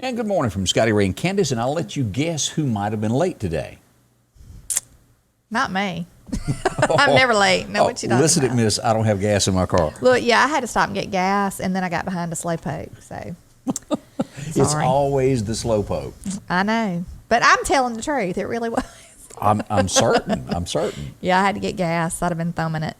And good morning from Scotty, Ray, and Candace, and I'll let you guess who might have been late today. Not me. I'm never late. No, what you talking listen about? at Miss, I don't have gas in my car. Look, yeah, I had to stop and get gas, and then I got behind a slowpoke, so It's sorry. always the slowpoke. I know. But I'm telling the truth. It really was. I'm certain. I'm certain. Yeah, I had to get gas. I'd have been thumbing it.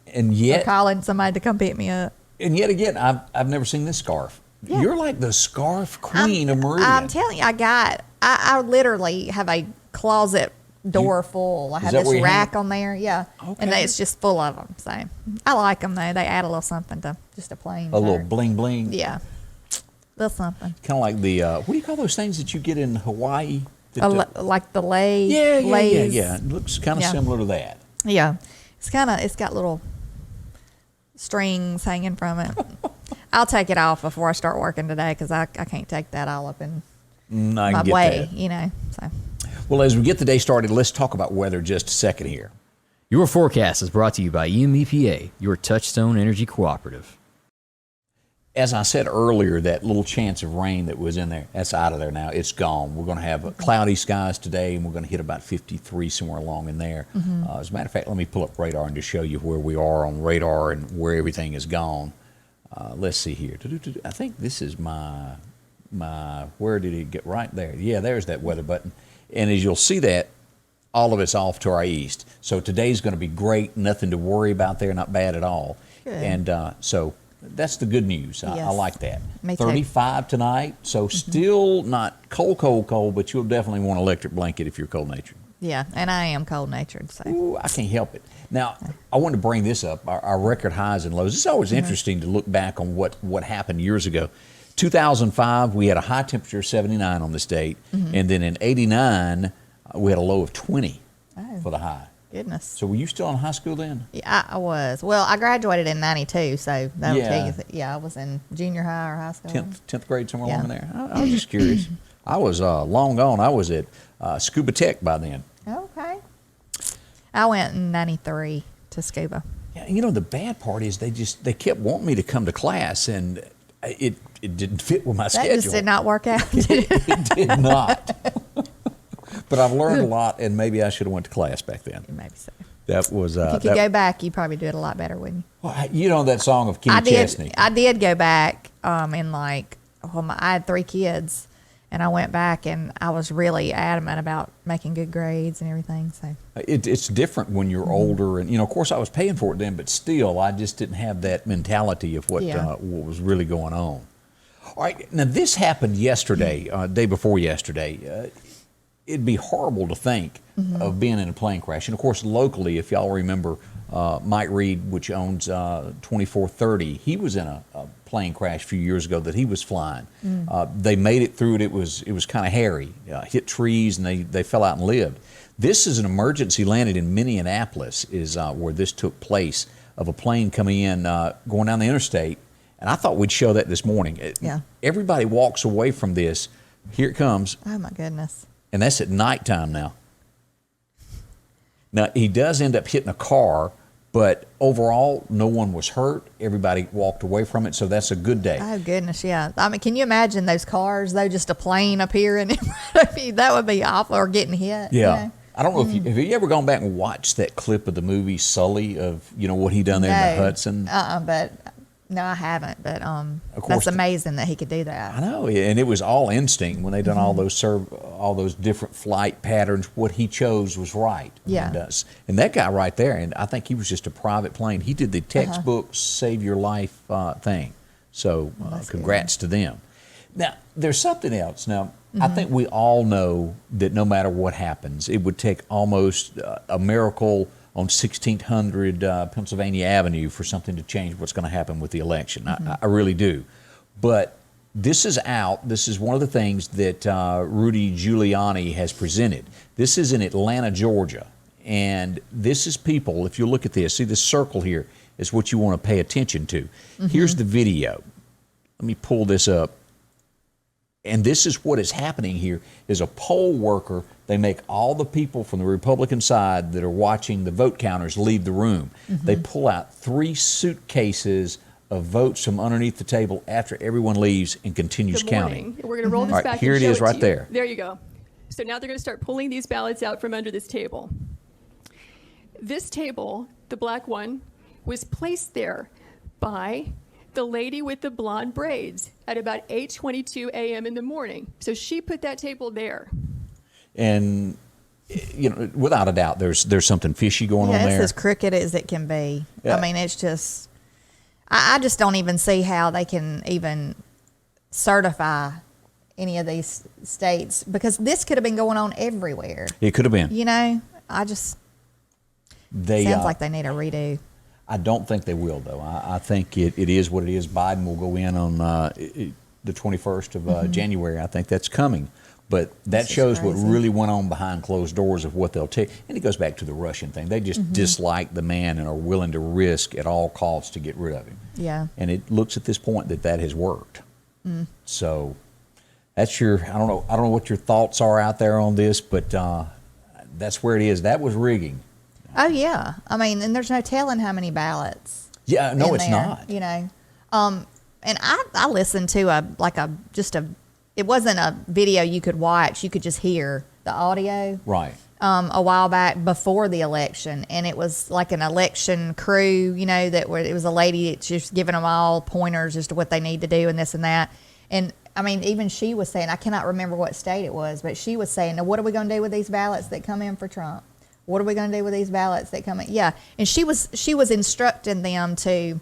And Or yet, calling somebody to come pick me up. again, I've never seen this scarf. Yeah. You're like the scarf queen of Meridian. I'm telling you, I literally have a closet door full. I have that this where you rack hang it? on there, yeah. Okay. And it's just full of them. So I like them, though. They add a little something to just a plain A little shirt. bling bling. Yeah. Little something. Kind of like the, what do you call those things that you get in Hawaii? That, Like the lay. yeah. lays. It looks kind of Yeah. similar to that. Yeah. It's got little strings hanging from it. I'll take it off before I start working today because I can't take that all up in I my can get way, that. So. Well, as we get the day started, let's talk about weather just a second here. Your forecast is brought to you by EMEPA, your Touchstone Energy Cooperative. As I said earlier, that little chance of rain that was in there, that's out of there now. It's gone. We're going to have cloudy skies today, and we're going to hit about 53 somewhere along in there. As a matter of fact, let me pull up radar and just show you where we are on radar and where everything is gone. Let's see here. I think this is my, where did it get? Right there. Yeah, there's that weather button. And as you'll see that, all of it's off to our east. So today's going to be great. Nothing to worry about there. Not bad at all. Good. And so that's the good news. I Yes. like that. Me too. 35 tonight. So still not cold, but you'll definitely want an electric blanket if you're cold-natured. Yeah, and I am cold-natured, so. Ooh, I can't help it. Now, I wanted to bring this up, our record highs and lows. It's always interesting to look back on what happened years ago. 2005, we had a high temperature of 79 on this date, and then in 89, we had a low of 20 for the high. Goodness. So were you still in high school then? Yeah, I was. Well, I graduated in 92, so that'll Yeah. tell you. Yeah, I was in junior high or high school. 10th grade, somewhere Yeah. along there? I was just curious. I was long gone. I was at Scuba Tech by then. Okay. I went in 93 to scuba. Yeah, you know, the bad part is they kept wanting me to come to class, and it didn't fit with my That schedule. just did not work out. did it? It did not. But I've learned a lot, and maybe I should have went to class back then. Maybe so. That was If you could go back, you'd probably do it a lot better, wouldn't you? well, you know that song of Kenny Chesney. I did go back in like, I had 3 kids, and I went back and I was really adamant about making good grades and everything. So It's different when you're older, and of course, I was paying for it then, but still, I just didn't have that mentality of what what was really going on. All right, now this happened yesterday, day before yesterday. It'd be horrible to think of being in a plane crash, and of course, locally, if y'all remember, Mike Reed, which owns 2430, he was in a plane crash a few years ago that he was flying. They made it through it. It was kind of hairy. Hit trees, and they fell out and lived. This is an emergency landing in Minneapolis, is where this took place, of a plane coming in, going down the interstate. And I thought we'd show that this morning. Yeah. Everybody walks away from this. Here it comes. oh my goodness. And that's at nighttime now. Now, he does end up hitting a car, but overall, no one was hurt. Everybody walked away from it, so that's a good day. Oh goodness, yeah. I mean, can you imagine those cars though? Just a plane appearing in front of you. That would be awful, or getting hit. Yeah. You know? I don't know if have you ever gone back and watched that clip of the movie Sully of, what he done there in the Hudson? But no, I haven't. But course that's amazing that he could do that. I know, and it was all instinct when they done all those different flight patterns. What he chose was right. Yeah. And that guy right there, and I think he was just a private plane. He did the textbook save your life thing. So congrats to them. Now, there's something else. Now, I think we all know that no matter what happens, it would take almost a miracle on 1600 Pennsylvania Avenue for something to change what's going to happen with the election. I really do. But this is out. This is one of the things that Rudy Giuliani has presented. This is in Atlanta, Georgia. And this is people, if you look at this, see this circle here is what you want to pay attention to. Here's the video. Let me pull this up. And this is what is happening here is a poll worker. They make all the people from the Republican side that are watching the vote counters leave the room. They pull out 3 suitcases of votes from underneath the table after everyone leaves and continues Good counting. morning. We're going to roll this All right, back here and it show is right to you. there. There you go. So now they're going to start pulling these ballots out from under this table. This table, the black one, was placed there by the lady with the blonde braids at about 8:22 a.m. in the morning. So she put that table there. And without a doubt, there's something fishy going on Yeah, there. it's as crooked as it can be. Yeah. I mean, it's just, I just don't even see how they can even certify any of these states, because this could have been going on everywhere. It could have been. I just, They sounds like they need a redo. I don't think they will, though. I think it is what it is. Biden will go in on the 21st of January. I think that's coming. But that This is shows what crazy. really went on behind closed doors of what they'll take. And it goes back to the Russian thing. They just dislike the man and are willing to risk at all costs to get rid of him. Yeah. And it looks at this point that has worked. So that's I don't know what your thoughts are out there on this, but that's where it is. That was rigging. Oh, yeah. I mean, and there's no telling how many ballots. Yeah, no, in it's there, not. And I listened to it wasn't a video you could watch. You could just hear the audio. Right. A while back before the election, and it was like an election crew, it was a lady that's just giving them all pointers as to what they need to do and this and that. And I mean, even she was saying, I cannot remember what state it was, but she was saying, now what are we going to do with these ballots that come in for Trump? What are we going to do with these ballots that come in? Yeah. And she was instructing them to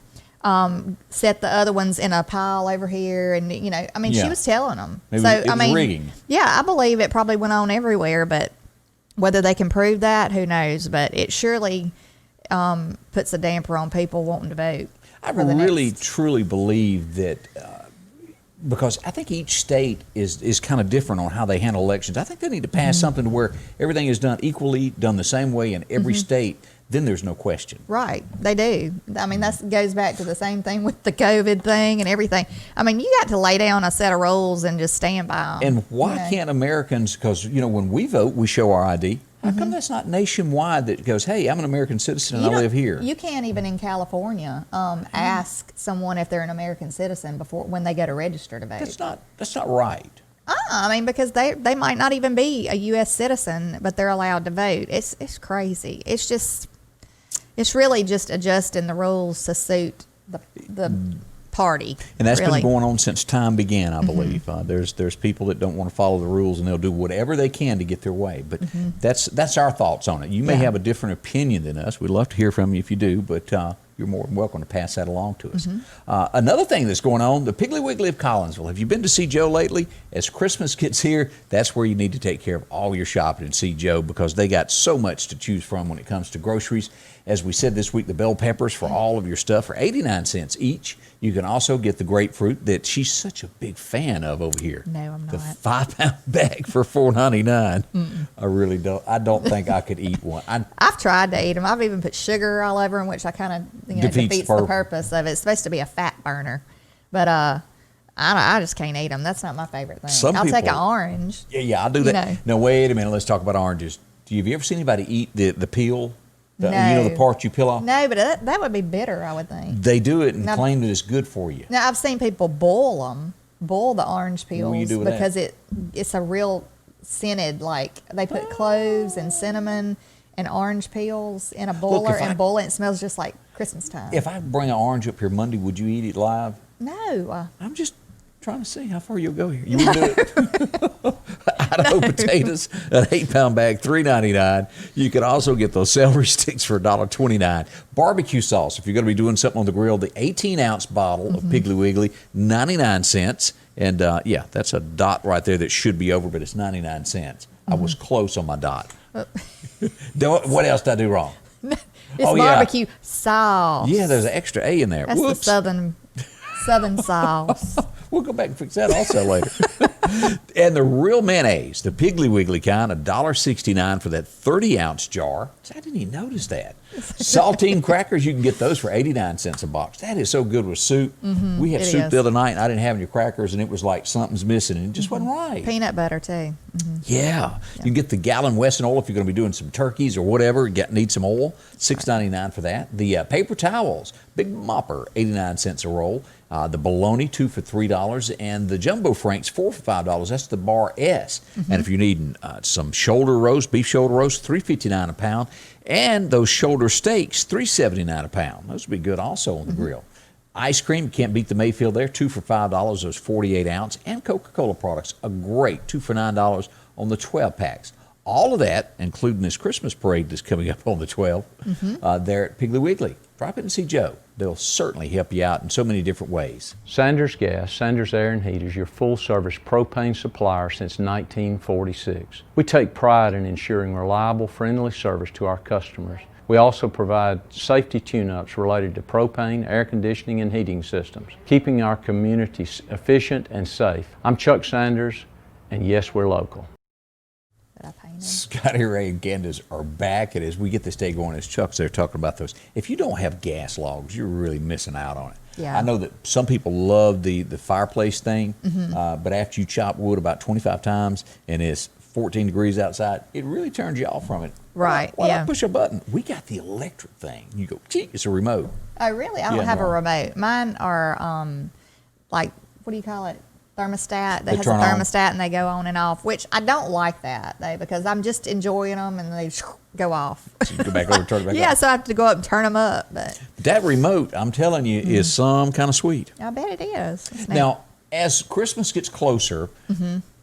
set the other ones in a pile over here. And, she was telling them. Maybe So, it was rigging. Yeah, I believe it probably went on everywhere, but whether they can prove that, who knows? But it surely puts a damper on people wanting to vote. I for the really, next- truly believe that because I think each state is kind of different on how they handle elections. I think they need to pass something to where everything is done equally, done the same way in every state. Then there's no question. Right, they do. I mean, that goes back to the same thing with the COVID thing and everything. I mean, you got to lay down a set of rules and just stand by them. And why can't Americans, because, when we vote, we show our ID. How come that's not nationwide that goes, hey, I'm an American citizen and I live here? You can't even in California ask someone if they're an American citizen when they go to register to vote. That's not right. I mean, because they might not even be a U.S. citizen, but they're allowed to vote. It's crazy. It's really just adjusting the rules to suit the party. And that's really. been going on since time began, I believe. There's people that don't want to follow the rules, and they'll do whatever they can to get their way. But that's our thoughts on it. You may have a different opinion than us. We'd love to hear from you if you do, but you're more than welcome to pass that along to us. Another thing that's going on, the Piggly Wiggly of Collinsville. Have you been to see Joe lately? As Christmas gets here, that's where you need to take care of all your shopping and see Joe, because they got so much to choose from when it comes to groceries. As we said this week, the bell peppers for all of your stuff are 89 cents each. You can also get the grapefruit that she's such a big fan of over here. No, I'm The not. 5-pound bag for $4.99. I really don't. I don't think I could eat one. I've tried to eat them. I've even put sugar all over them, which I kind of defeats the purpose of it. It's supposed to be a fat burner, but I just can't eat them. That's not my favorite thing. I'll take an orange. Yeah, I'll do that. Now wait a minute. Let's talk about oranges. Have you ever seen anybody eat the peel? No. The part you peel off? No, but that would be bitter, I would think. They do it and Now- claim that it's good for you. Now, I've seen people boil the orange peels What do you do with because it's a real scented, like they put cloves and cinnamon and orange peels in a boiler and boil it. It smells just like Christmas time. If I bring an orange up here Monday, would you eat it live? No. I'm just trying to see how far you'll go here. You would do it. Idaho potatoes, an 8-pound bag, $3.99. You can also get those celery sticks for $1.29. Barbecue sauce, if you're going to be doing something on the grill, the 18-ounce bottle of Piggly Wiggly, 99 cents. And that's a dot right there that should be over, but it's 99 cents. I was close on my dot. What else did I do wrong? It's Oh, yeah. barbecue sauce. Yeah, there's an extra A in there. That's Whoops. the southern sauce. We'll go back and fix that also later. And the real mayonnaise, the Piggly Wiggly kind, $1.69 for that 30-ounce jar. I didn't even notice that. Saltine crackers, you can get those for 89 cents a box. That is so good with soup. We had it soup is. the other night, and I didn't have any crackers, and it was like something's missing, and it just wasn't right. Peanut butter too. Yeah. You can get the gallon Wesson oil if you're going to be doing some turkeys or whatever. Need some oil. $6.99 for that. The paper towels, Big Mopper, 89 cents a roll. The bologna, 2 for $3, and the jumbo franks, 4 for $5. That's the bar S. And if you need some shoulder roast, beef shoulder roast, $3.59 a pound, and those shoulder steaks, $3.79 a pound. Those would be good also on the grill. Ice cream, you can't beat the Mayfield there, 2 for $5, those 48-ounce, and Coca-Cola products, a great 2 for $9 on the 12 packs. All of that, including this Christmas parade that's coming up on the 12th, there at Piggly Wiggly. Drop in and see Joe. They'll certainly help you out in so many different ways. Sanders Gas, Sanders Air and Heat is your full-service propane supplier since 1946. We take pride in ensuring reliable, friendly service to our customers. We also provide safety tune-ups related to propane, air conditioning, and heating systems, keeping our community efficient and safe. I'm Chuck Sanders, and yes, we're local. Scotty, Ray, and Candace are back, and as we get this day going, as Chuck's there talking about those, if you don't have gas logs, you're really missing out on it. Yeah. I know that some people love the fireplace thing, but after you chop wood about 25 times and it's 14 degrees outside, it really turns you off from it. Right, Why yeah. not push a button? We got the electric thing. You go, gee, it's a remote. Oh, really? I don't Yeah, have a no. remote. Mine are like, what do you call it? Thermostat. They has a turn on. thermostat and they go on and off, which I don't like that though, because I'm just enjoying them and they go off. So you go back over and turn it back Yeah, on. so I have to go up and turn them up, but That remote, I'm telling you, is some kind of sweet. I bet it is. It's neat. Now, as Christmas gets closer,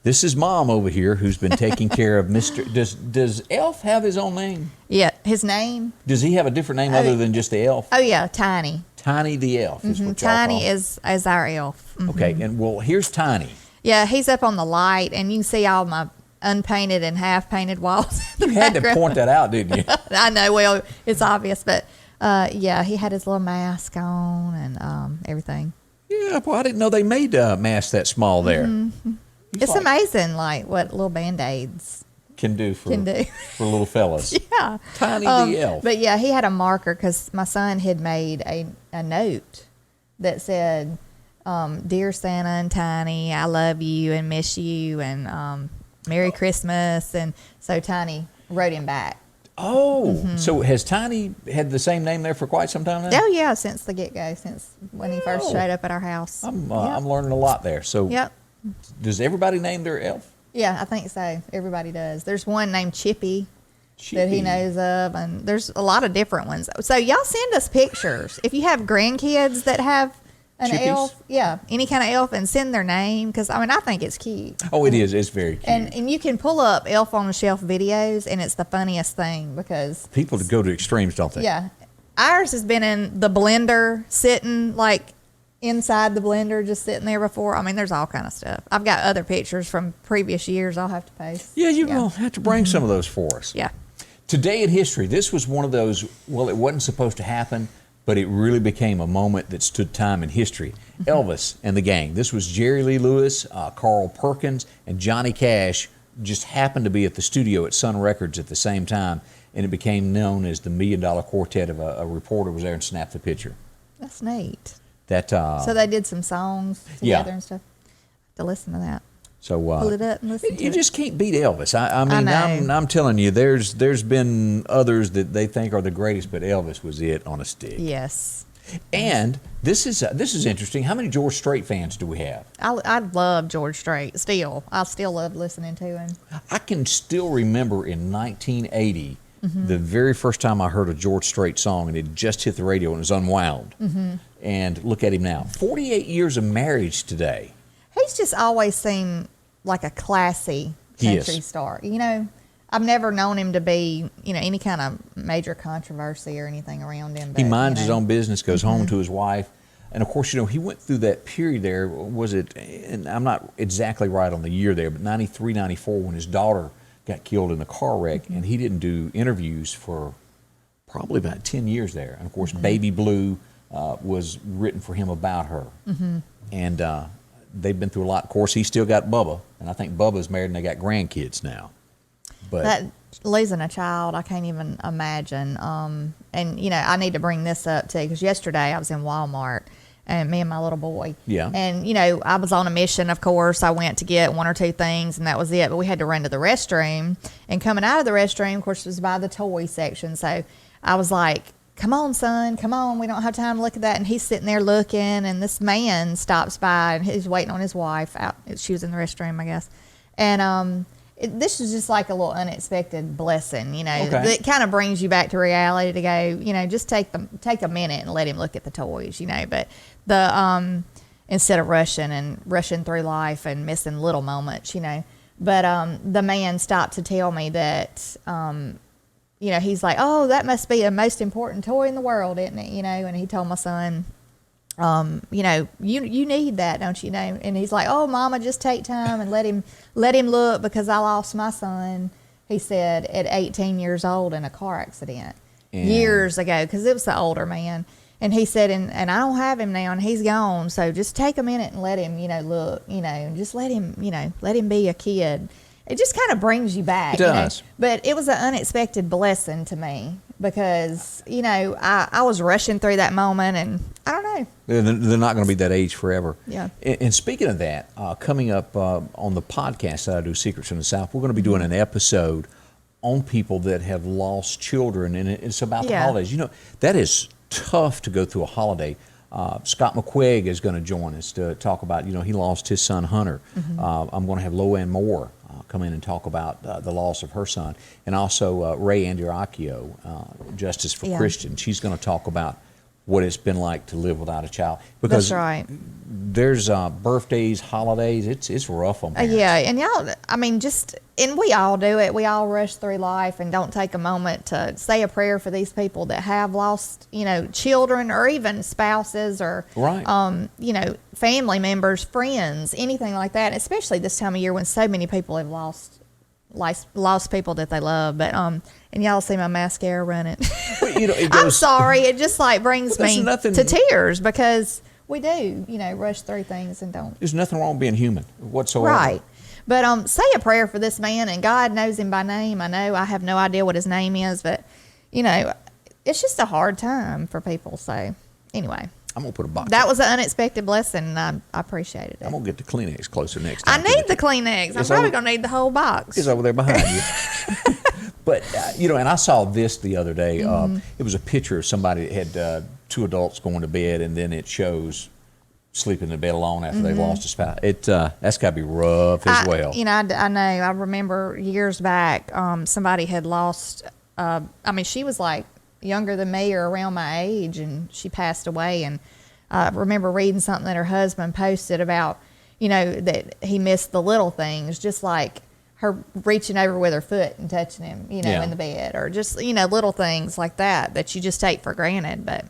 this is Mom over here who's been taking care of Mr. Does Elf have his own name? yeah, his name. Does he have a different name other than just the Elf? Oh yeah, Tiny. Tiny the Elf is what y'all Tiny call him. is our elf. Okay, and well, here's Tiny. Yeah, he's up on the light, and you can see all my unpainted and half painted walls. in the You had to background. point that out, didn't you? I know. Well, it's obvious, but yeah, he had his little mask on and everything. Yeah, well, I didn't know they made masks that small there. He's It's like, amazing, like what little band-aids can do for can do. for little fellas. Yeah, Tiny the Elf. But yeah, he had a marker because my son had made a note that said, "Dear Santa and Tiny, I love you and miss you, and Merry Christmas." And so Tiny wrote him back. Oh, so has Tiny had the same name there for quite some time now? Oh yeah, since the get-go, since when he first Oh. showed up at our house. I'm Yep. learning a lot there. So Yep. does everybody name their elf? Yeah, I think so. Everybody does. There's one named Chippy that he Chippy. knows of, and there's a lot of different ones. So y'all send us pictures if you have grandkids that have an Chippies? elf. Yeah, any kind of elf, and send their name because I mean I think it's cute. Oh, it is. It's very cute. And you can pull up Elf on the Shelf videos, and it's the funniest thing because People go to extremes, don't they? yeah, ours has been in the blender, sitting like inside the blender, just sitting there before. I mean, there's all kind of stuff. I've got other pictures from previous years. I'll have to post. Yeah, you will have to bring some of those for us. Yeah. Today in history, this was one of those, well, it wasn't supposed to happen, but it really became a moment that stood time in history. Elvis and the gang. This was Jerry Lee Lewis, Carl Perkins, and Johnny Cash just happened to be at the studio at Sun Records at the same time, and it became known as the $1 Million Quartet. Of a reporter was there and snapped the picture. That's neat. That So they did some songs yeah. together and stuff. To listen to that. so Pull it up and listen to you it. just can't beat Elvis. I mean, know. I'm telling you, there's been others that they think are the greatest, but Elvis was it on a stick. Yes. And this is interesting. How many George Strait fans do we have? I love George Strait still. I still love listening to him. I can still remember in 1980, the very first time I heard a George Strait song, and it just hit the radio and it was unwound. And look at him now. 48 years of marriage today. He's just always seemed like a classy He is. country star. You know, I've never known him to be, any kind of major controversy or anything around him. He but, minds you his know. own business, goes home to his wife. And of course, he went through that period there. Was it, and I'm not exactly right on the year there, but 93, 94, when his daughter got killed in a car wreck, and he didn't do interviews for probably about 10 years there. And of course, Baby Blue was written for him about her. And they've been through a lot. Of course, he's still got Bubba, and I think Bubba's married and they got grandkids now. But That losing a child, I can't even imagine. And you know, I need to bring this up too, because yesterday I was in Walmart, and me and my little boy. Yeah. And you know, I was on a mission. Of course, I went to get one or two things, and that was it. But we had to run to the restroom, and coming out of the restroom, of course, it was by the toy section. So I was like, "Come on, son, come on. We don't have time to look at that." And he's sitting there looking, and this man stops by, and he's waiting on his wife out. She was in the restroom, I guess. And this is just like a little unexpected blessing, you know. Okay. It kind of brings you back to reality to go, you know, just take a minute and let him look at the toys, you know. But the instead of rushing through life and missing little moments, you know. But the man stopped to tell me that, you know, he's like, "Oh, that must be the most important toy in the world, isn't it?" You know, and he told my son, you know, you need that, don't you know? And he's like, "Oh, Mama, just take time and let him look, because I lost my son," he said, at 18 years old in a car accident years ago, because it was the older man. And he said, and I don't have him now, and he's gone. So just take a minute and let him, you know, look, you know, and just let him, you know, let him be a kid. It just kind of brings you back. It does. You know? But it was an unexpected blessing to me, because, you know, I was rushing through that moment, and I don't know. they're not going to be that age forever. Yeah. And speaking of that, coming up on the podcast that I do, Secrets from the South, we're going to be doing an episode on people that have lost children, and it's about the Yeah. holidays. You know, that is tough to go through a holiday. Scott McQuigg is going to join us to talk about, you know, he lost his son Hunter. I'm going to have Loanne Moore come in and talk about the loss of her son. And also Ray Andiaracchio, Justice for Yeah. Christians. She's going to talk about what it's been like to live without a child. Because That's right. there's birthdays, holidays, it's rough on parents. Yeah, and y'all, I mean, and we all do it. We all rush through life and don't take a moment to say a prayer for these people that have lost, you know, children, or even spouses, or, Right. you know, family members, friends, anything like that, especially this time of year when so many people have lost people that they love. But and y'all see my mascara running. But, you know, it I'm goes, sorry, it just like brings There's me nothing- to tears, because we do, you know, rush through things and don't. there's nothing wrong with being human whatsoever. Right. But say a prayer for this man, and God knows him by name. I know I have no idea what his name is, but, you know, it's just a hard time for people. So anyway, I'm going to put a box. that was an unexpected blessing, and I appreciated I'm it. going to get the Kleenex closer next I time. need the Kleenex. I'm It's probably over- going to need the whole box. It's over there behind you. But, you know, and I saw this the other day. It was a picture of somebody that had two adults going to bed, and then it shows sleeping in bed alone after they've lost a spouse. That's got to be rough as well. You know, I know. I remember years back, somebody had lost. I mean, she was like younger than me or around my age, and she passed away. And I remember reading something that her husband posted about, you know, that he missed the little things, just like her reaching over with her foot and touching him, you know, Yeah. in the bed, or just, you know, little things like that you just take for granted. But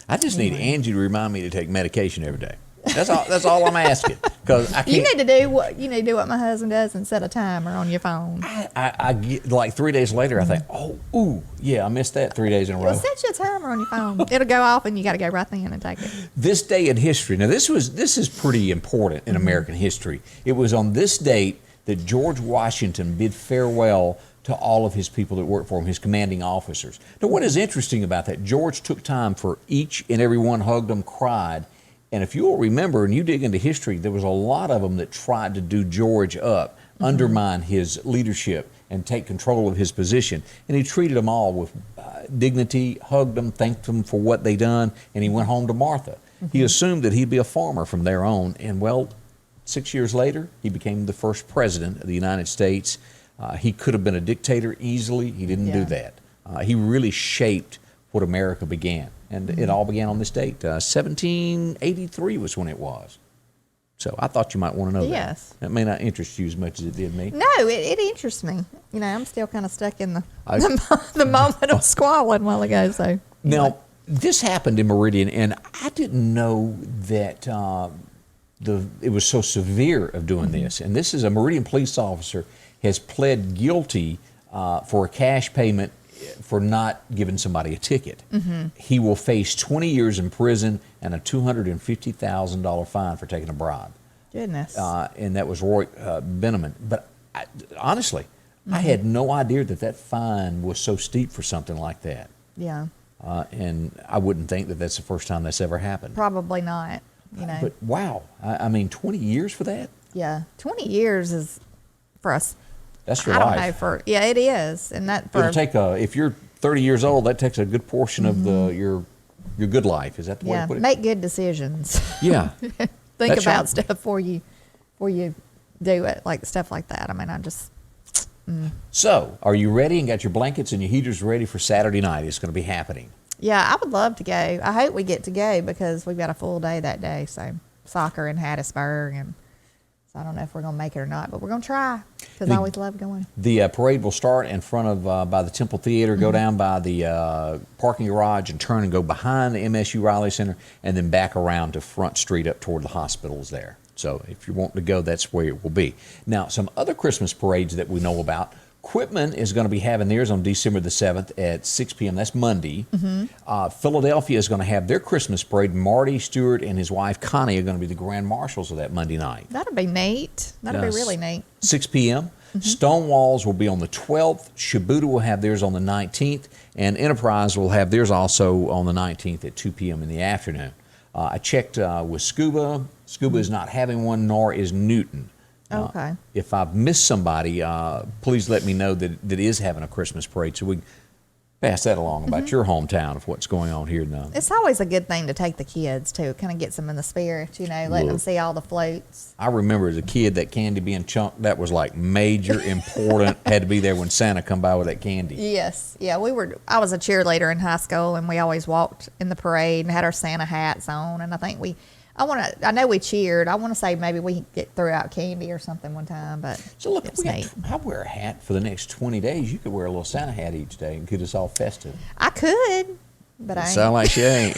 I just need Angie to remind me to take medication every day. That's all I'm asking, because I can't. you need to do what my husband does and set a timer on your phone. I get, like 3 days later, I think, I missed that 3 days in a row. Well, set your timer on your phone. It'll go off, and you got to go right then and take it. This day in history. Now, this is pretty important in American history. It was on this date that George Washington bid farewell to all of his people that worked for him, his commanding officers. Now, what is interesting about that, George took time for each and every one, hugged them, cried. And if you'll remember, and you dig into history, there was a lot of them that tried to do George up, undermine his leadership, and take control of his position. And he treated them all with dignity, hugged them, thanked them for what they done, and he went home to Martha. He assumed that he'd be a farmer from there on, and well, 6 years later, he became the first president of the United States. He could have been a dictator easily. He didn't do that. He really shaped what America began. And it all began on this date. 1783 was when it was. So I thought you might want to know Yes. that. That may not interest you as much as it did me. No, it interests me. You know, I'm still kind of stuck in the moment of squalling a while ago. So Now, this happened in Meridian, and I didn't know that it was so severe of doing this. And this is a Meridian police officer has pled guilty for a cash payment for not giving somebody a ticket. He will face 20 years in prison and a $250,000 fine for taking a bribe. Goodness. And that was Roy Benneman. But honestly, I had no idea that fine was so steep for something like that. Yeah. And I wouldn't think that that's the first time that's ever happened. Probably not. But wow, I mean, 20 years for that? Yeah, 20 years is for us. That's your I life. don't know it is, and that for It'll take if you're 30 years old, that takes a good portion of your good life. Is that the way to put it? Make good decisions. Yeah. Think That's about right. stuff before you do it, like stuff like that. I mean, So, are you ready and got your blankets and your heaters ready for Saturday night? It's going to be happening. yeah, I would love to go. I hope we get to go because we've got a full day that day. So soccer in Hattiesburg, and so I don't know if we're going to make it or not, but we're going to try because I always love going. The parade will start in front of by the Temple Theater, go down by the parking garage, and turn and go behind the MSU Riley Center, and then back around to Front Street up toward the hospitals there. So if you're wanting to go, that's where it will be. Now, some other Christmas parades that we know about. Quitman is going to be having theirs on December the 7th at 6 p.m. That's Monday. Philadelphia is going to have their Christmas parade. Marty Stewart and his wife Connie are going to be the grand marshals of that Monday night. That'll be neat. That'll be really neat. 6 p.m. Stonewalls will be on the 12th. Shibuda will have theirs on the 19th. And Enterprise will have theirs also on the 19th at 2 p.m. in the afternoon. I checked with Scuba. Scuba is not having one, nor is Newton. Okay. If I've missed somebody, please let me know that is having a Christmas parade so we can pass that along about your hometown of what's going on here now. It's always a good thing to take the kids too. Kind of gets them in the spirit, letting them see all the floats. I remember as a kid that candy being chunked, that was like major important, had to be there when Santa come by with that candy. Yes, yeah, I was a cheerleader in high school, and we always walked in the parade and had our Santa hats on. And I think I know we cheered. I want to say maybe we threw out candy or something one time, but So look, it's neat. I wear a hat for the next 20 days. You could wear a little Santa hat each day and get us all festive. I could, but I ain't. Sound like she ain't.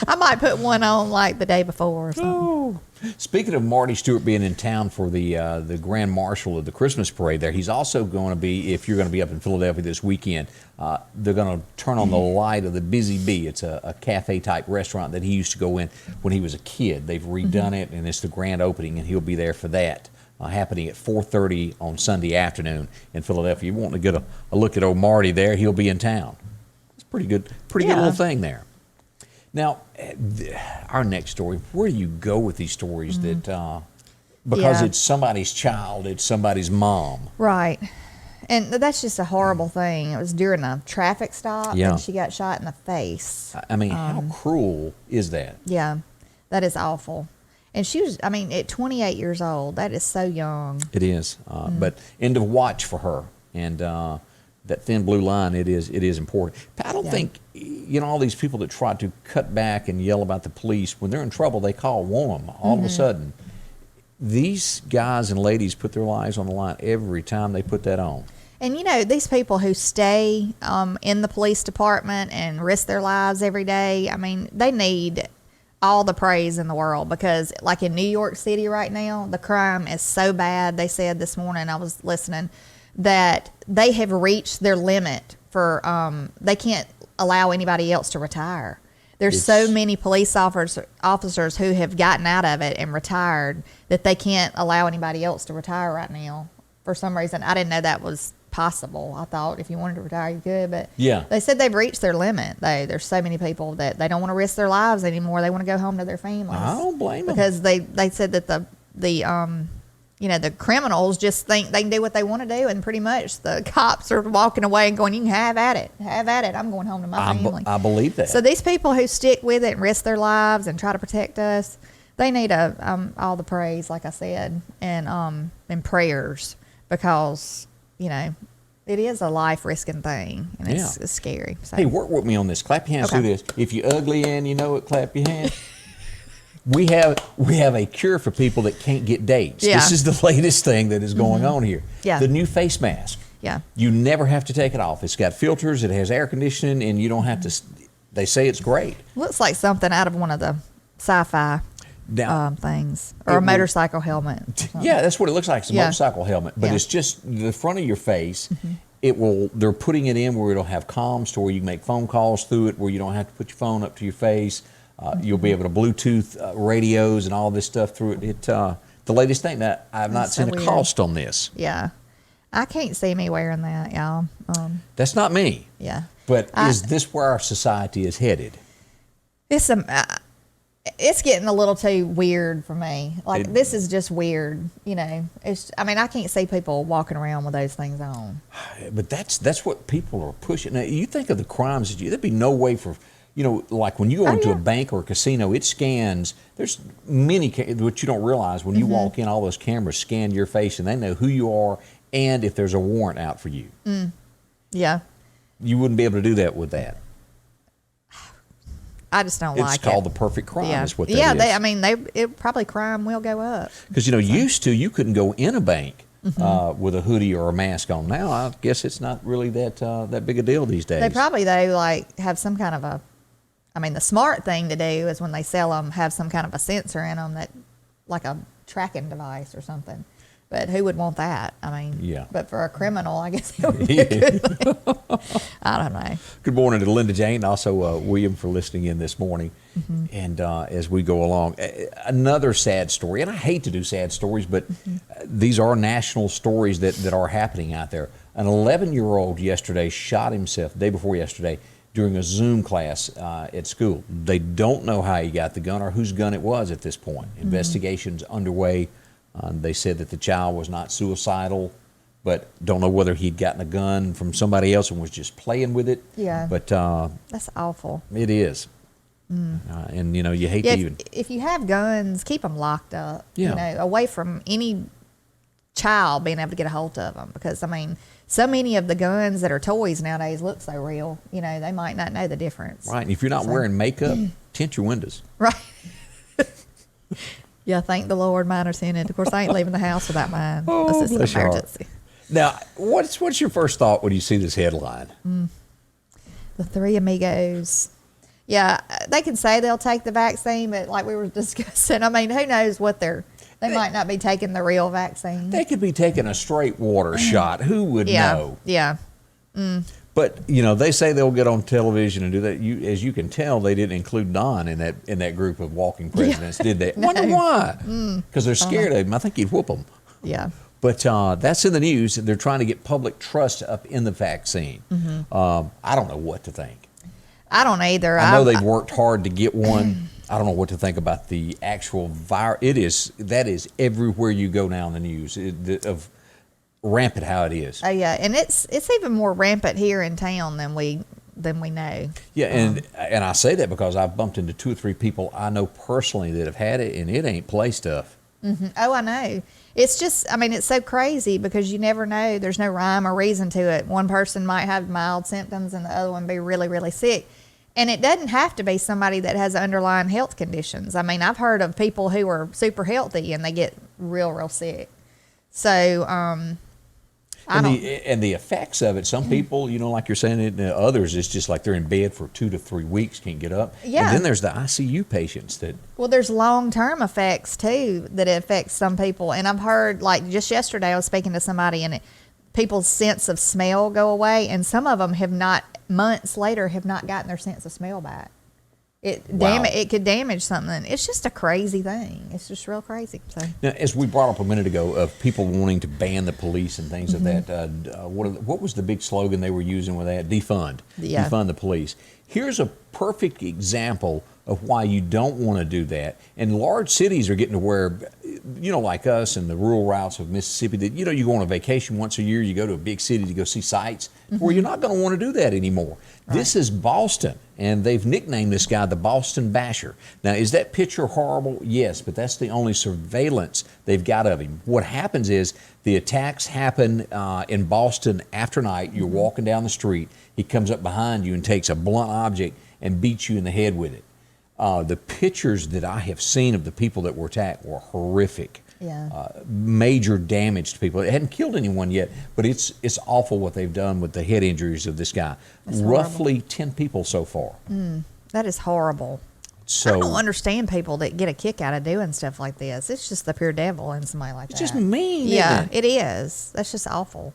I might put one on like the day before or something. Oh. Speaking of Marty Stewart being in town for the Grand Marshal of the Christmas Parade there, he's also going to be, if you're going to be up in Philadelphia this weekend, they're going to turn on the light of the Busy Bee. It's a cafe-type restaurant that he used to go in when he was a kid. They've redone it, and it's the grand opening, and he'll be there for that, happening at 4:30 on Sunday afternoon in Philadelphia. You want to get a look at old Marty there, he'll be in town. It's pretty good little thing there. Now, our next story, where do you go with these stories that, because it's somebody's child, it's somebody's mom. Right. And that's just a horrible thing. It was during a traffic stop, and she got shot in the face. I mean, how cruel is that? Yeah, that is awful. And she was, at 28 years old, that is so young. It is. But end of watch for her. And that thin blue line, it is important. I don't think, all these people that try to cut back and yell about the police, when they're in trouble, they call one all of a sudden. These guys and ladies put their lives on the line every time they put that on. And these people who stay in the police department and risk their lives every day, they need all the praise in the world, because like in New York City right now, the crime is so bad. They said this morning, I was listening, that they have reached their limit for, they can't allow anybody else to retire. There's so many police officers who have gotten out of it and retired that they can't allow anybody else to retire right now. For some reason, I didn't know that was possible. I thought if you wanted to retire, you could, but they said they've reached their limit. There's so many people that they don't want to risk their lives anymore. They want to go home to their families. I don't blame them. Because they said that the criminals just think they can do what they want to do, and pretty much the cops are walking away and going, "You can have at it. I'm going home to my family." I believe that. So these people who stick with it and risk their lives and try to protect us, they need all the praise, like I said, and prayers, because it is a life-risking thing, and it's scary. So. Hey, work with me on this. Clap your hands through this. If you're ugly and you know it, clap your hands. We have a cure for people that can't get dates. Yeah. This is the latest thing that is going on here. Yeah. The new face mask. Yeah. You never have to take it off. It's got filters, it has air conditioning, and you don't have to, they say it's great. Looks like something out of one of the sci-fi things, or a motorcycle helmet. Yeah, that's what it looks like. It's a motorcycle helmet, but it's just the front of your face. They're putting it in where it'll have comms to where you can make phone calls through it, where you don't have to put your phone up to your face. You'll be able to Bluetooth radios and all this stuff through it. The latest thing that I've not That's so seen a weird. cost on this. Yeah. I can't see me wearing that, y'all. That's not me. Yeah. But is this where our society is headed? It's getting a little too weird for me. Like, this is just weird, you know. I can't see people walking around with those things on. But that's what people are pushing. Now, you think of the crimes there'd be no way for, like when you go into a bank or a casino, it scans. There's many, what you don't realize when you walk in, all those cameras scan your face and they know who you are and if there's a warrant out for you. Yeah. You wouldn't be able to do that with that. I just don't like it. It's called the perfect crime. Yeah. Is what that is. Crime will go up. Because used to you couldn't go in a bank with a hoodie or a mask on. Now I guess it's not really that big a deal these days. They probably though have some kind of the smart thing to do is when they sell them have some kind of a sensor in them that like a tracking device or something. But who would want that? Yeah. But for a criminal, I guess it would be a good thing. I don't know. Good morning to Linda Jane, also William for listening in this morning. And as we go along, another sad story, and I hate to do sad stories, but these are national stories that are happening out there. An 11-year-old yesterday shot himself, the day before yesterday, during a Zoom class at school. They don't know how he got the gun or whose gun it was at this point. Investigation's underway. They said that the child was not suicidal, but don't know whether he'd gotten a gun from somebody else and was just playing with it. Yeah. But that's awful. it is. And you hate to even. If you have guns, keep them locked up. Yeah. Away from any child being able to get a hold of them, because so many of the guns that are toys nowadays look so real. They might not know the difference. Right. And if you're not wearing makeup, tint your windows. Right. Yeah, thank the Lord mine are tinted. Of course, I ain't leaving the house without mine. This is bless an your heart. emergency. Now, what's your first thought when you see this headline? The three amigos. Yeah, they can say they'll take the vaccine, but like we were discussing, who knows what they might not be taking the real vaccine. They could be taking a straight water shot. Who would know? Yeah. But they say they'll get on television and do that. As you can tell, they didn't include Don in that group of walking presidents, did they? No. Wonder why? Because they're scared of him. I think he'd whoop them. Yeah. But that's in the news. They're trying to get public trust up in the vaccine. I don't know what to think. I don't either. I know they've worked hard to get one. I don't know what to think about the actual virus. That is everywhere you go now in the news of rampant how it is. Oh yeah, and it's even more rampant here in town than we know. Yeah, and I say that because I've bumped into 2 or 3 people I know personally that have had it, and it ain't play stuff. Oh, I know. It's just, it's so crazy because you never know. There's no rhyme or reason to it. One person might have mild symptoms and the other one be really, really sick. And it doesn't have to be somebody that has underlying health conditions. I've heard of people who are super healthy and they get real, real sick. So, And the effects of it, some people, like you're saying, and others, it's just like they're in bed for 2 to 3 weeks, can't get up. Yeah. And then there's the ICU patients that. Well, there's long-term effects too that it affects some people. And I've heard, like just yesterday, I was speaking to somebody and people's sense of smell go away. And some of them months later, have not gotten their sense of smell back. It could damage something. It's just a crazy thing. It's just real crazy. So. Now, as we brought up a minute ago of people wanting to ban the police and things of that, what was the big slogan they were using with that? Defund. Yeah. Defund the police. Here's a perfect example of why you don't want to do that. And large cities are getting to where, like us in the rural routes of Mississippi, that, you go on a vacation once a year, you go to a big city to go see sights, where you're not going to want to do that anymore. Right. This is Boston, and they've nicknamed this guy the Boston Basher. Now, is that picture horrible? Yes, but that's the only surveillance they've got of him. What happens is the attacks happen in Boston after night. You're walking down the street. He comes up behind you and takes a blunt object and beats you in the head with it. The pictures that I have seen of the people that were attacked were horrific. Yeah. Major damage to people. It hadn't killed anyone yet, but it's awful what they've done with the head injuries of this guy. That's Roughly horrible. 10 people so far. That is horrible. So I don't understand people that get a kick out of doing stuff like this. It's just the pure devil in somebody like it's that. just mean. Yeah, isn't it? it is. That's just awful.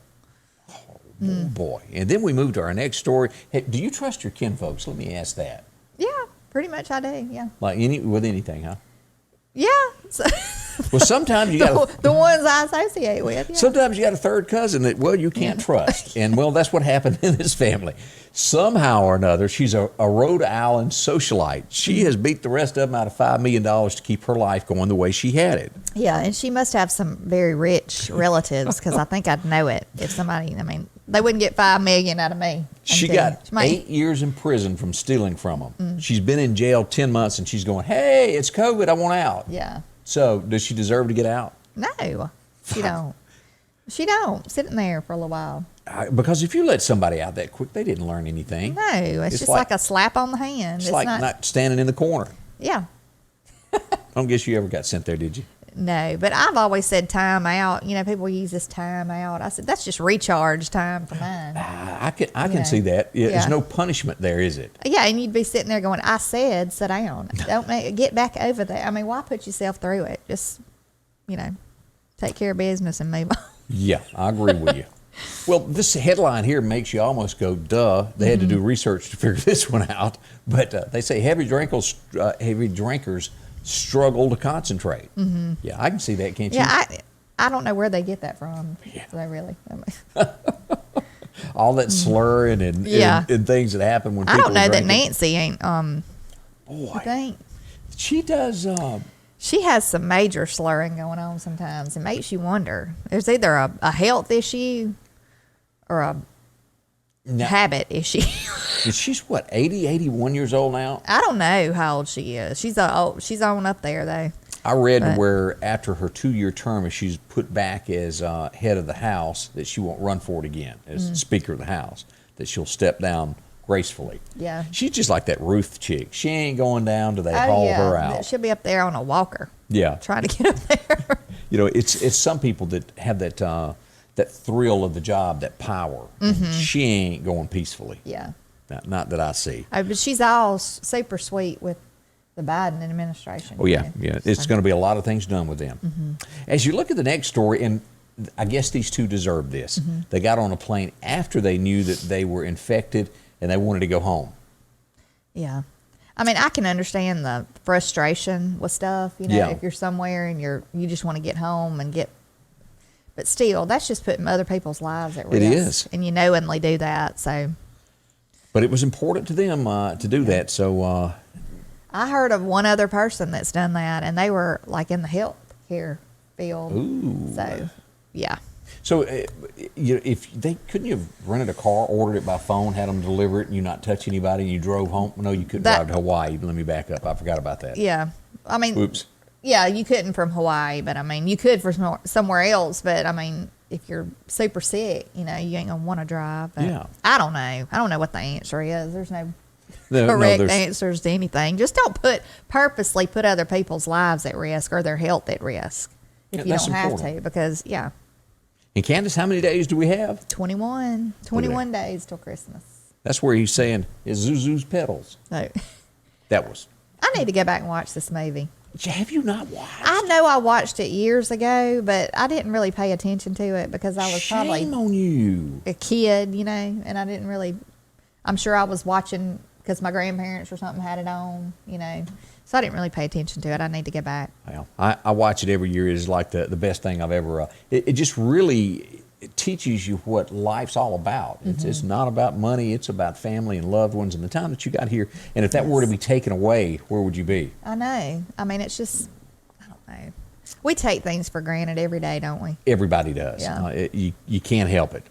Oh, boy. And then we move to our next story. Hey, do you trust your kinfolks? Let me ask that. Yeah. Pretty much I do, yeah. Like with anything, huh? Yeah. So, Well, sometimes you got the ones I associate with, yeah. sometimes you got a third cousin that you can't trust, and that's what happened in this family. Somehow or another, she's a Rhode Island socialite. She has beat the rest of them out of $5 million to keep her life going the way she had it. Yeah, and she must have some very rich relatives because I think I'd know it if somebody. I mean, they wouldn't get $5 million out of me. She got 8 years in prison from stealing from them. She's been in jail 10 months, and she's going, "Hey, it's COVID. I want out." Yeah. So, does she deserve to get out? No, she don't. She don't. Sitting there for a little while. Because if you let somebody out that quick, they didn't learn anything. No, it's just like a slap on the hand. It's like not standing in the corner. Yeah. I don't guess you ever got sent there, did you? No, but I've always said time out. You know, people use this time out. I said, that's just recharge time for mine. I can see that. Yeah, there's no punishment there, is it? Yeah, and you'd be sitting there going, I said, sit down. Get back over there. I mean, why put yourself through it? Just, take care of business and move on. Yeah, I agree with you. Well, this headline here makes you almost go, duh. They had to do research to figure this one out. But they say heavy drinkers struggle to concentrate. Yeah, I can see that, can't you? Yeah, I don't know where they get that from. Yeah. They really. All that slurring and things that happen when people I don't know that drinking. Nancy ain't. Boy, I think she does. She has some major slurring going on sometimes. It makes you wonder. There's either a health issue or a habit issue. She's what, 80, 81 years old now? I don't know how old she is. She's on up there though. I read where after her 2-year term, if she's put back as head of the House, that she won't run for it again as Speaker of the House, that she'll step down gracefully. Yeah. She's just like that Ruth chick. She ain't going down till they haul her out. She'll be up there on a walker. Yeah. Trying to get up there. It's some people that have that thrill of the job, that power. She ain't going peacefully. Yeah. Not that I see. But she's all super sweet with the Biden administration. Oh, yeah. It's going to be a lot of things done with them. As you look at the next story, and I guess these two deserve this. They got on a plane after they knew that they were infected and they wanted to go home. Yeah. I mean, I can understand the frustration with stuff, if you're somewhere and you just want to get home and but still, that's just putting other people's lives at risk. It is. And you knowingly do that, so. But it was important to them to do that, so. I heard of one other person that's done that, and they were like in the health care field. Ooh. So, yeah. So, if they couldn't you have rented a car, ordered it by phone, had them deliver it, and you not touch anybody, and you drove home? No, you couldn't drive to Hawaii. Let me back up. I forgot about that. Yeah, I mean, oops. Yeah, you couldn't from Hawaii, but I mean, you could from somewhere else. But I mean, if you're super sick, you ain't gonna want to drive. But yeah. I don't know what the answer is. There's no correct answers to anything. Just don't purposely put other people's lives at risk or their health at risk if you don't have to, because And Candace, how many days do we have? 21 days till Christmas. That's where he's saying, is Zuzu's petals. So, That was. I need to go back and watch this movie. Have you not watched? I know I watched it years ago, but I didn't really pay attention to it because I was probably Shame on you. a kid, and I didn't really. I'm sure I was watching because my grandparents or something had it on, so I didn't really pay attention to it. I need to get back. Well, I watch it every year. It's like the best thing I've ever. It just really teaches you what life's all about. It's not about money. It's about family and loved ones and the time that you got here. And if that were to be taken away, where would you be? I know. I mean, it's just, I don't know. We take things for granted every day, don't we? Everybody does. Yeah. You can't help it.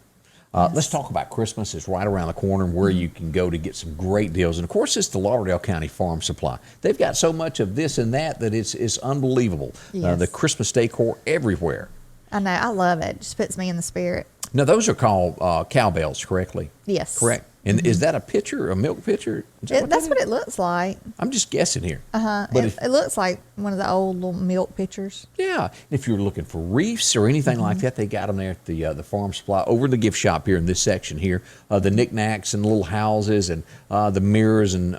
Let's talk about Christmas. It's right around the corner where you can go to get some great deals. And, of course, it's the Lauderdale County Farm Supply. They've got so much of this and that it's unbelievable. Yes. The Christmas decor everywhere. I know. I love it. It just puts me in the spirit. Now, those are called cowbells, correctly? Yes. Correct. And is that a pitcher, a milk pitcher? That's what it looks like. I'm just guessing here. But it looks like one of the old little milk pitchers. Yeah. If you're looking for wreaths or anything like that, they got them there at the farm supply over in the gift shop here in this section here. The knickknacks and little houses and the mirrors and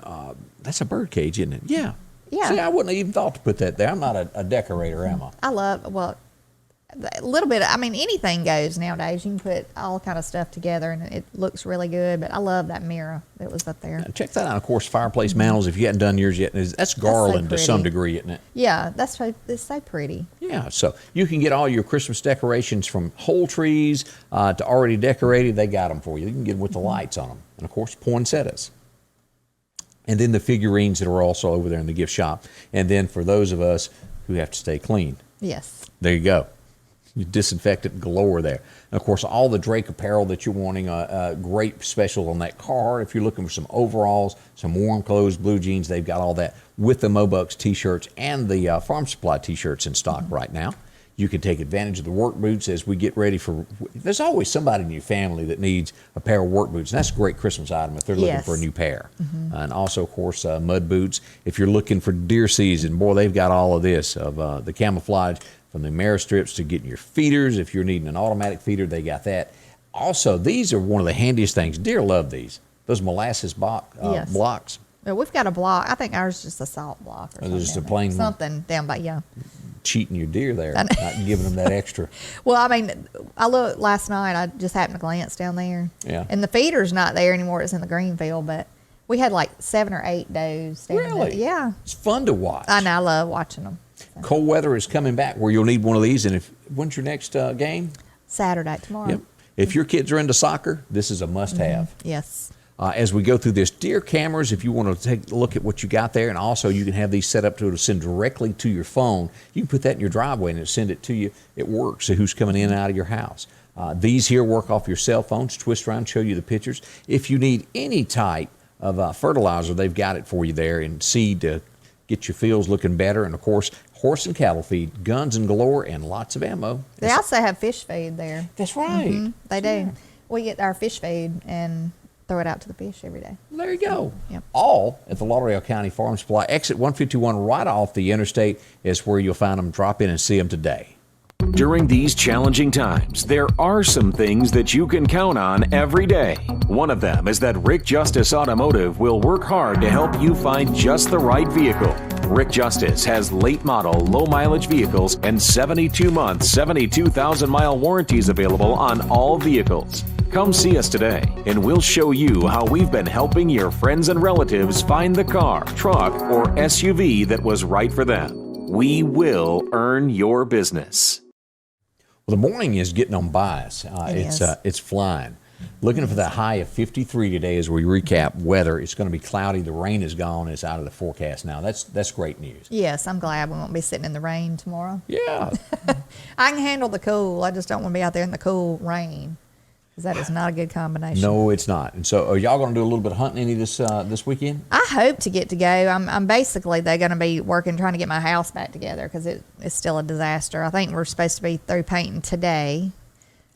that's a bird cage, isn't it? Yeah. Yeah. See, I wouldn't have even thought to put that there. I'm not a decorator, am I? a little bit. I mean, anything goes nowadays. You can put all kind of stuff together, and it looks really good. But I love that mirror that was up there. Check that out. Of course, fireplace mantles. If you hadn't done yours yet, that's garland to some pretty. degree, isn't it? Yeah, it's so pretty. Yeah, so you can get all your Christmas decorations from whole trees to already decorated. They got them for you. You can get them with the lights on them. And, of course, poinsettias. And then the figurines that are also over there in the gift shop. And then for those of us who have to stay clean. Yes. There you go. You disinfectant galore there. And, of course, all the Drake apparel that you're wanting, a great special on that card. If you're looking for some overalls, some warm clothes, blue jeans, they've got all that with the Mobucks T-shirts and the Farm Supply T-shirts in stock right now. You can take advantage of the work boots as we get ready for. There's always somebody in your family that needs a pair of work boots, and that's a great Christmas item if they're looking for a new pair. And also, of course, mud boots. If you're looking for deer season, boy, they've got all of this of the camouflage from the mare strips to getting your feeders. If you're needing an automatic feeder, they got that. Also, these are one of the handiest things. Deer love these. Those molasses blocks. Well, we've got a block. I think ours is just a salt block or something. Just a plain something down by cheating your deer there, not giving them that extra. Well, I mean, I looked last night. I just happened to glance down there. Yeah. And the feeder's not there anymore. It's in the green field, but we had like 7 or 8 does standing there. Really? Yeah. It's fun to watch. I know. I love watching them. So. Cold weather is coming back where you'll need one of these. And when's your next game? Saturday, tomorrow. Yep. If your kids are into soccer, this is a must-have. Yes. As we go through this, deer cameras, if you want to take a look at what you got there, and also you can have these set up to send directly to your phone. You can put that in your driveway and it'll send it to you. It works. So who's coming in and out of your house? These here work off your cell phones, twist around, show you the pictures. If you need any type of fertilizer, they've got it for you there, and seed to get your fields looking better. And, of course, horse and cattle feed, guns and galore, and lots of ammo. They also have fish feed there. That's right. They do. We get our fish feed and throw it out to the fish every day. There you go. Yep. All at the Lauderdale County Farm Supply. Exit 151 right off the interstate is where you'll find them. Drop in and see them today. During these challenging times, there are some things that you can count on every day. One of them is that Rick Justice Automotive will work hard to help you find just the right vehicle. Rick Justice has late model, low mileage vehicles and 72-month, 72,000-mile warranties available on all vehicles. Come see us today, and we'll show you how we've been helping your friends and relatives find the car, truck, or SUV that was right for them. We will earn your business. Well, the morning is getting on by us. It's flying. Looking for that high of 53 today as we recap weather. It's going to be cloudy. The rain is gone. It's out of the forecast now. That's great news. Yes, I'm glad we won't be sitting in the rain tomorrow. Yeah. I can handle the cool. I just don't want to be out there in the cool rain, because that is not a good combination. No, it's not. And so, are y'all going to do a little bit of hunting any this weekend? I hope to get to go. I'm basically, they're going to be working, trying to get my house back together because it's still a disaster. I think we're supposed to be through painting today.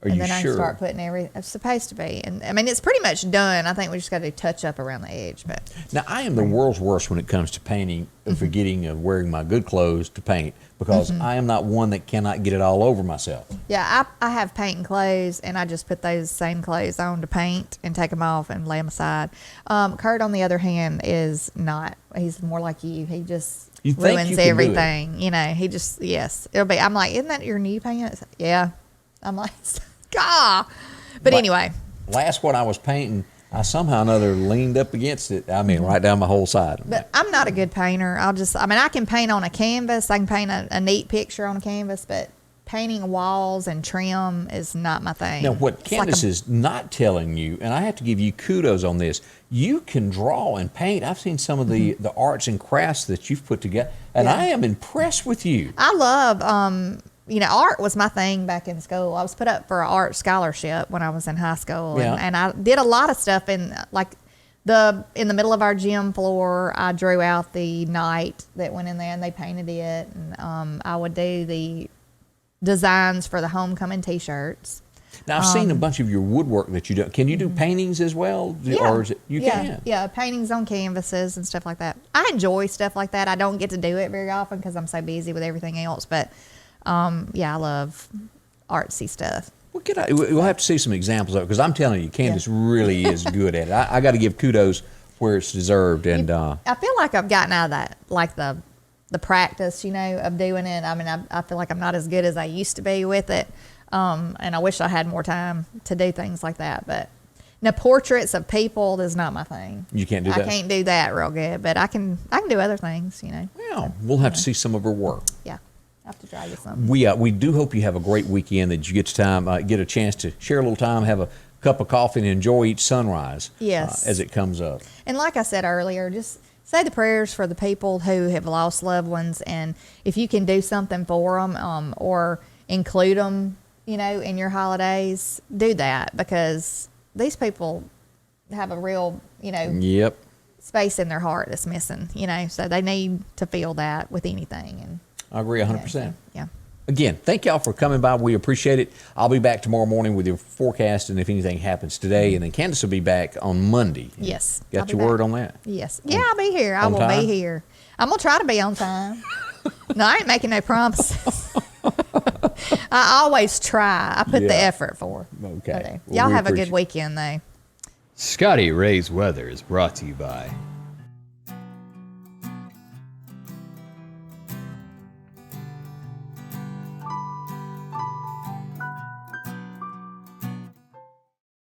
Are you then I sure? can start putting everything. It's supposed to be. And I mean, it's pretty much done. I think we just got to touch up around the edge. But now, I am the world's worst when it comes to painting, forgetting of wearing my good clothes to paint, because I am not one that cannot get it all over myself. Yeah, I have painting clothes, and I just put those same clothes on to paint and take them off and lay them aside. Kurt, on the other hand, is not. He's more like you. He just ruins everything. You know, he just, yes. It'll be, I'm like, isn't that your new pants? Yeah. I'm like, God. But anyway. Last one I was painting, I somehow or another leaned up against it. I mean, right down my whole side. But I'm not a good painter. I can paint on a canvas. I can paint a neat picture on a canvas, but painting walls and trim is not my thing. Now, what Candace is not telling you, and I have to give you kudos on this, you can draw and paint. I've seen some of the arts and crafts that you've put together, and I am impressed with you. I love, art was my thing back in school. I was put up for an art scholarship when I was in high school, and I did a lot of stuff in the middle of our gym floor. I drew out the knight that went in there, and they painted it, and I would do the designs for the homecoming T-shirts. Now, I've seen a bunch of your woodwork that you do. Can you do paintings as well? Yeah. Or is it, you can? Yeah, paintings on canvases and stuff like that. I enjoy stuff like that. I don't get to do it very often because I'm so busy with everything else, but I love artsy stuff. Well, we'll have to see some examples of it, because I'm telling you, Candace really is good at it. I got to give kudos where it's deserved. And I feel like I've gotten out of that, like the the practice, of doing it. I mean, I feel like I'm not as good as I used to be with it. And I wish I had more time to do things like that. But now portraits of people is not my thing. You can't do that? I can't do that real good, but I can do other things, Well, we'll have to see some of her work. Yeah. I have to try you something. We do hope you have a great weekend, that you get a chance to share a little time, have a cup of coffee, and enjoy each sunrise. Yes. As it comes up. And like I said earlier, just say the prayers for the people who have lost loved ones, and if you can do something for them, or include them, in your holidays, do that, because these people have a real, Yep. space in their heart that's missing, so they need to feel that with anything. And I agree 100%. Yeah. Again, thank y'all for coming by. We appreciate it. I'll be back tomorrow morning with your forecast and if anything happens today. And then Candace will be back on Monday. Yes. Got I'll your be word back. on that? Yes. Yeah, I'll be here. I On will time? be here. I'm going to try to be on time. No, I ain't making no promises. I always try. I put the Yeah. effort for. Okay. Well, Y'all we have a good appreciate- weekend, though. Scotty Ray's Weather is brought to you by